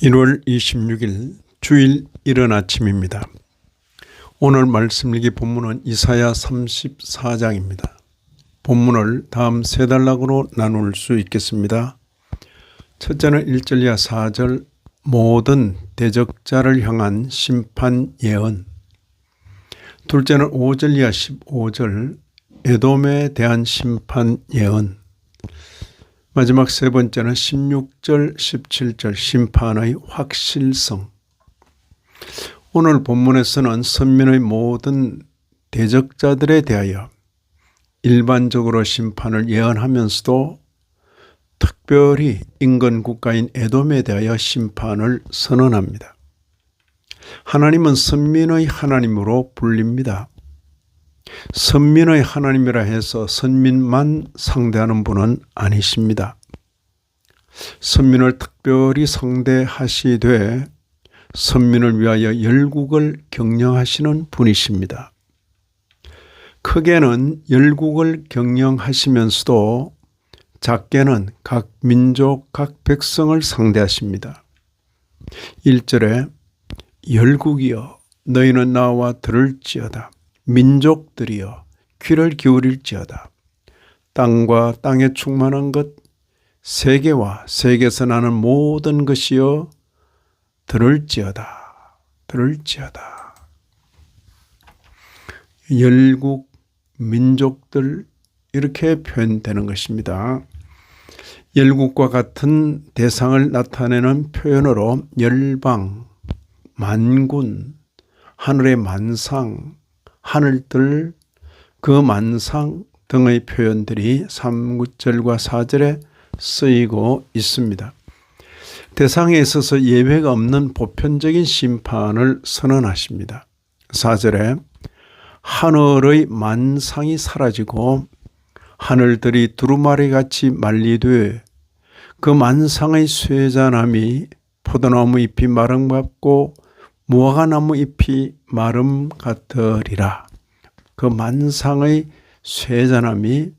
1월 26일 주일 이른 아침입니다. 오늘 말씀 읽기 본문은 이사야 34장입니다. 본문을 다음 세 단락으로 나눌 수 있겠습니다. 첫째는 1절 이하 4절 모든 대적자를 향한 심판 예언. 둘째는 5절 이하 15절 에돔에 대한 심판 예언. 마지막 세 번째는 16절, 17절 심판의 확실성. 오늘 본문에서는 선민의 모든 대적자들에 대하여 일반적으로 심판을 예언하면서도 특별히 인근 국가인 에돔에 대하여 심판을 선언합니다. 하나님은 선민의 하나님으로 불립니다. 선민의 하나님이라 해서 선민만 상대하는 분은 아니십니다. 선민을 특별히 상대하시되 선민을 위하여 열국을 경영하시는 분이십니다. 크게는 열국을 경영하시면서도 작게는 각 민족, 각 백성을 상대하십니다. 1절에 열국이여 너희는 나와 들을지어다. 민족들이여 귀를 기울일지어다. 땅과 땅에 충만한 것, 세계와 세계에서 나는 모든 것이여 들을지어다. 들을지어다. 열국, 민족들 이렇게 표현되는 것입니다. 열국과 같은 대상을 나타내는 표현으로 열방, 만군, 하늘의 만상, 하늘들, 그 만상 등의 표현들이 3절과 4절에 쓰이고 있습니다. 대상에 있어서 예외가 없는 보편적인 심판을 선언하십니다. 4절에 하늘의 만상이 사라지고 하늘들이 두루마리같이 말리되 그 만상의 쇠자나무 포도나무 잎이 마름 같고 무화과나무 잎이 마름 같으리라. 그 만상의 쇠자나무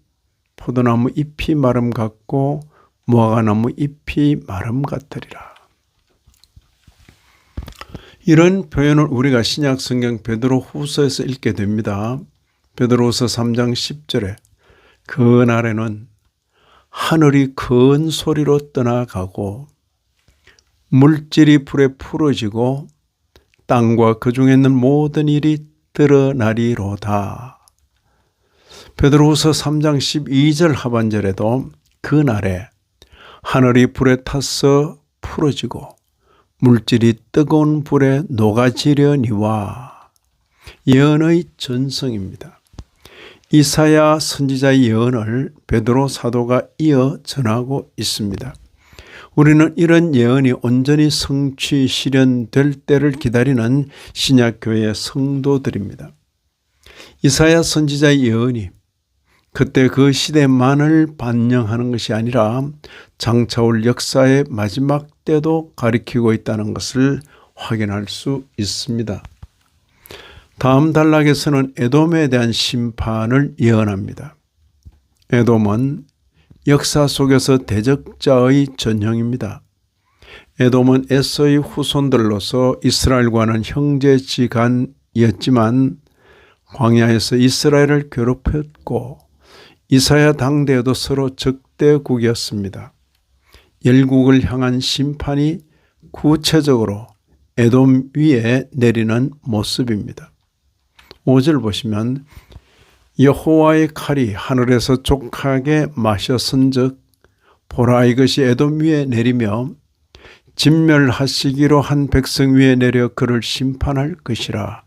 포도나무 잎이 마름 같고 무화과나무 잎이 마름 같으리라. 이런 표현을 우리가 신약 성경 베드로후서에서 읽게 됩니다. 베드로후서 3장 10절에 그날에는 하늘이 큰 소리로 떠나가고 물질이 불에 풀어지고 땅과 그 중에 있는 모든 일이 드러나리로다. 베드로후서 3장 12절 하반절에도 그날에 하늘이 불에 타서 풀어지고 물질이 뜨거운 불에 녹아지려니와 예언의 전성입니다. 이사야 선지자의 예언을 베드로 사도가 이어 전하고 있습니다. 우리는 이런 예언이 온전히 성취 실현될 때를 기다리는 신약교회의 성도들입니다. 이사야 선지자의 예언이 그때 그 시대만을 반영하는 것이 아니라 장차올 역사의 마지막 때도 가리키고 있다는 것을 확인할 수 있습니다. 다음 단락에서는 에돔에 대한 심판을 예언합니다. 에돔은 역사 속에서 대적자의 전형입니다. 에돔은 에서의 후손들로서 이스라엘과는 형제지간이었지만 광야에서 이스라엘을 괴롭혔고 이사야 당대에도 서로 적대국이었습니다. 열국을 향한 심판이 구체적으로 에돔 위에 내리는 모습입니다. 5절 보시면 여호와의 칼이 하늘에서 족하게 마셨은즉 보라 이것이 에돔 위에 내리며 진멸하시기로 한 백성 위에 내려 그를 심판할 것이라.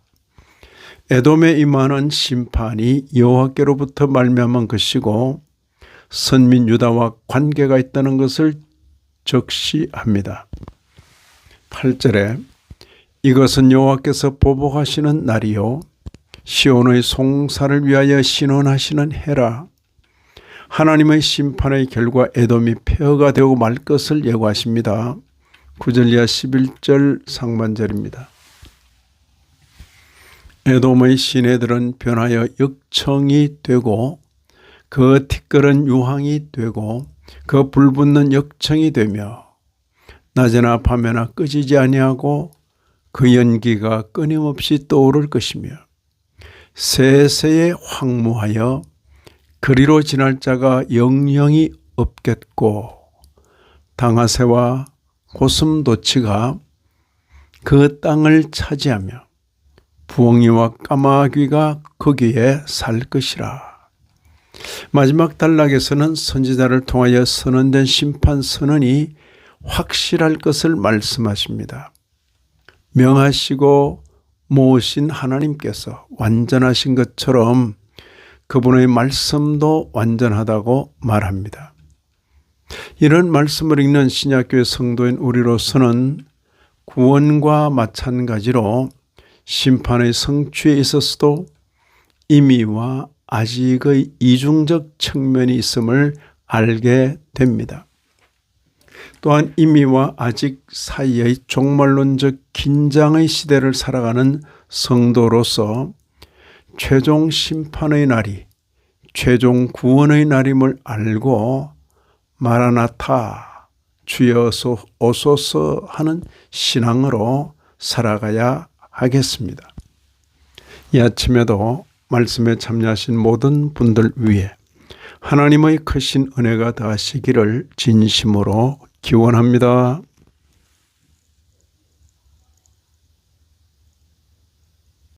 에돔에 임하는 심판이 여호와께로부터 말미암은 것이고 선민 유다와 관계가 있다는 것을 적시합니다. 8절에 이것은 여호와께서 보복하시는 날이요 시온의 송사를 위하여 신원하시는 해라. 하나님의 심판의 결과 에돔이 폐허가 되고 말 것을 예고하십니다. 9절 이하 11절 상반절입니다. 에돔의 시내들은 변하여 역청이 되고 그 티끌은 유황이 되고 그 불붙는 역청이 되며 낮에나 밤에나 꺼지지 아니하고 그 연기가 끊임없이 떠오를 것이며 세세에 황무하여 그리로 지날 자가 영영이 없겠고 당아새와 고슴도치가 그 땅을 차지하며 부엉이와 까마귀가 거기에 살 것이라. 마지막 단락에서는 선지자를 통하여 선언된 심판 선언이 확실할 것을 말씀하십니다. 명하시고 모으신 하나님께서 완전하신 것처럼 그분의 말씀도 완전하다고 말합니다. 이런 말씀을 읽는 신약교회 성도인 우리로서는 구원과 마찬가지로 심판의 성취에 있어서도 임의와 아직의 이중적 측면이 있음을 알게 됩니다. 또한 임의와 아직 사이의 종말론적 긴장의 시대를 살아가는 성도로서 최종 심판의 날이 최종 구원의 날임을 알고 마라나타 주여 오소서 하는 신앙으로 살아가야 하겠습니다. 이 아침에도 말씀에 참여하신 모든 분들 위해 하나님의 크신 은혜가 더하시기를 진심으로 기원합니다.